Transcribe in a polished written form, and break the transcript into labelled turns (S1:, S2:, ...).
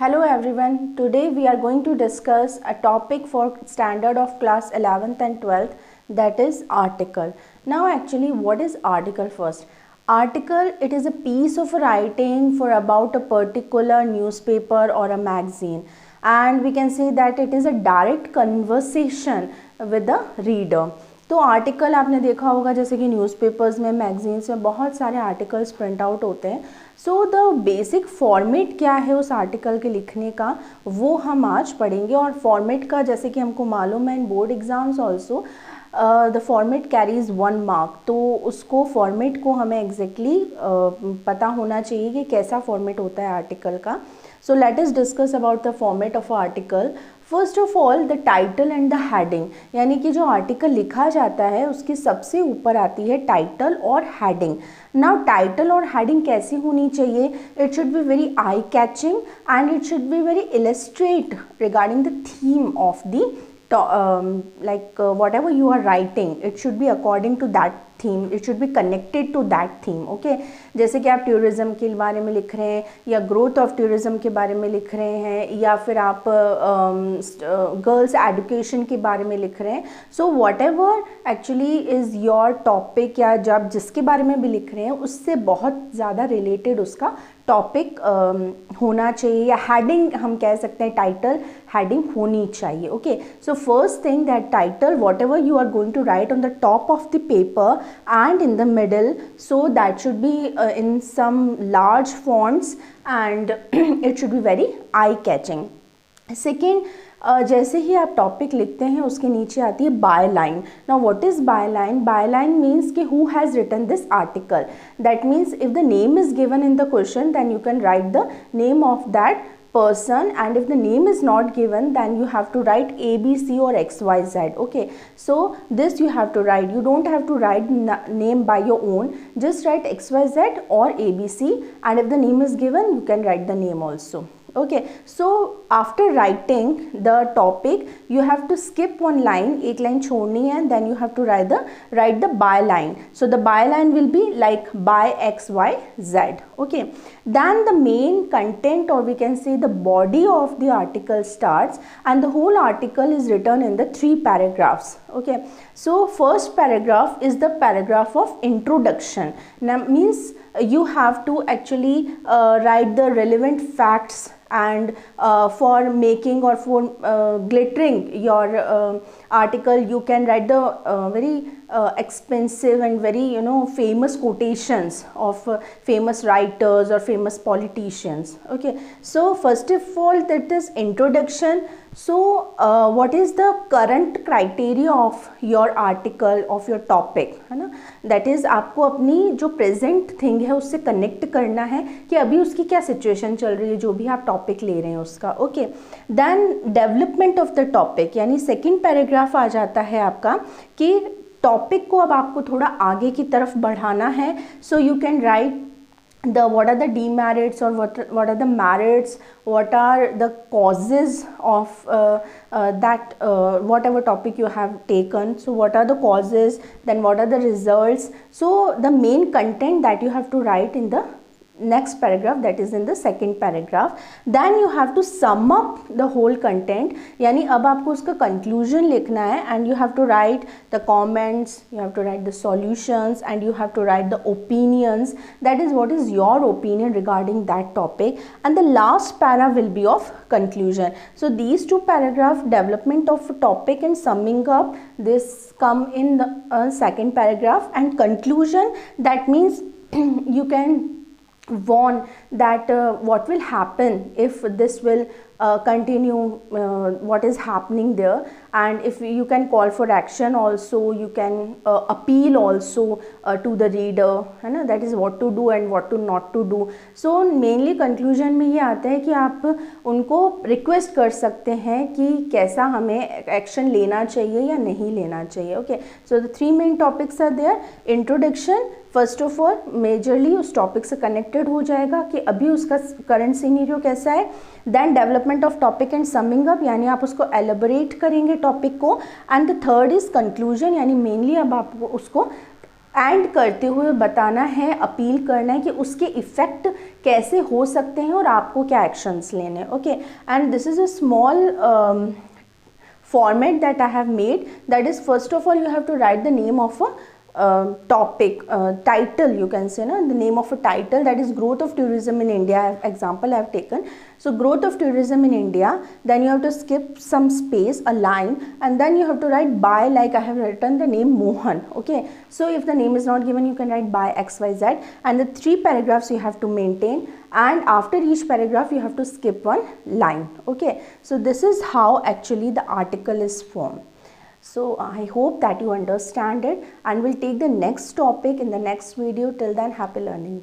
S1: Hello everyone, today we are going to discuss a topic for standard of class 11th and 12th, that is article. Now actually what is article first? Article, it is a piece of writing for about a particular newspaper or a magazine, and we can say that it is a direct conversation with the reader. तो article आपने देखा होगा जैसे कि newspapers में, magazines में बहुत सारे आर्टिकल्स प्रिंट आउट होते हैं. सो द बेसिक फॉर्मेट क्या है उस आर्टिकल के लिखने का वो हम आज पढ़ेंगे. और फॉर्मेट का जैसे कि हमको मालूम है इन board exams also the format carries 1 mark. तो उसको फॉर्मेट को हमें एग्जैक्टली पता होना चाहिए कि कैसा फॉर्मेट होता है आर्टिकल का. So let us discuss about the format of article. First of all the title and the heading, यानी कि जो आर्टिकल लिखा जाता है उसकी सबसे ऊपर आती है टाइटल और हेडिंग. नाउ टाइटल और हेडिंग कैसी होनी चाहिए? It should be very eye catching and it should be very illustrate regarding the theme of the whatever you are writing, it should be according to that theme, it should be connected to that theme. okay, जैसे कि आप tourism के बारे में लिख रहे हैं या ग्रोथ ऑफ टूरिज़्म के बारे में लिख रहे हैं या फिर आप गर्ल्स एजुकेशन के बारे में लिख रहे हैं. So what ever actually is your topic या जब जिसके बारे में भी लिख रहे हैं उससे बहुत ज़्यादा रिलेटेड उसका टॉपिक होना चाहिए, या हेडिंग हम कह सकते हैं, टाइटल हेडिंग होनी चाहिए. Okay, so first thing that title whatever you are going to write on the top of the paper and in the middle, so that should be in some large fonts and it should be very eye catching. Second, जैसे ही आप topic लिखते हैं उसके नीचे आती है by line. Now what is by line? By line means कि who has written this article. That means if the name is given in the question then you can write the name of that person, and if the name is not given then you have to write A, B, C or X, Y, Z. okay, so this you have to write. You don't have to write name by your own, just write X, Y, Z or A, B, C, and if the name is given you can write the name also. okay, so after writing the topic you have to skip one line, एक line छोड़नी है, and then you have to write the by line. so the by line will be like by X, Y, Z. okay, then the main content, or we can say the body of the article starts, and the whole article is written in the 3 paragraphs. okay, so first paragraph is the paragraph of introduction. Now means you have to actually write the relevant facts, and for making or for glittering your article you can write the very expensive and very famous quotations of famous writers or famous politicians. okay, so first of all that is introduction. so what is the current criteria of your article, of your topic, है ना? that is आपको अपनी जो present thing है उससे connect करना है कि अभी उसकी क्या situation चल रही है जो भी आप topic ले रहे हैं उसका. okay, then development of the topic, यानी second paragraph आ जाता है आपका कि टॉपिक को अब आपको थोड़ा आगे की तरफ बढ़ाना है. So you can right the what are the demerits or what are the merits, what are the causes of that whatever topic you have taken. so what are the causes, then what are the results. so the main content that you have to write in the next paragraph, that is in the second paragraph. then you have to sum up the whole content, यानी अब आपको उसका conclusion लिखना है, and you have to write the comments, you have to write the solutions, and you have to write the opinions, that is what is your opinion regarding that topic, and the last para will be of conclusion. so these 2 paragraph, development of topic and summing up, this come in the second paragraph, and conclusion, that means you can warn that what will happen if this will continue, what is happening there, and if you can call for action also, you can appeal also to the reader, है ना, that is what to do and what to not to do. so mainly conclusion में ये आता है कि आप उनको request कर सकते हैं कि कैसा हमें action लेना चाहिए या नहीं लेना चाहिए. okay, so the 3 main topics are there. introduction, first of all majorly उस टॉपिक से कनेक्टेड हो जाएगा कि अभी उसका करंट सीनेरियो कैसा है. Then development of topic and summing up, यानी आप उसको एलेबोरेट करेंगे टॉपिक को. And the third is conclusion, यानी मेनली अब आप उसको एंड करते हुए बताना है, अपील करना है कि उसके इफ़ेक्ट कैसे हो सकते हैं और आपको क्या एक्शंस लेने हैं. Okay, and this is a small format that I have made. That is, first of all you have to write the name of a topic, title you can say, the name of a title, that is growth of tourism in India. Example I have taken, so growth of tourism in India, then you have to skip some space, a line, and then you have to write by, like I have written the name Mohan. Okay, so if the name is not given, you can write by XYZ, and the 3 paragraphs you have to maintain, and after each paragraph you have to skip one line. Okay, so this is how actually the article is formed. So I hope that you understand it, and we'll take the next topic in the next video. Till then, happy learning.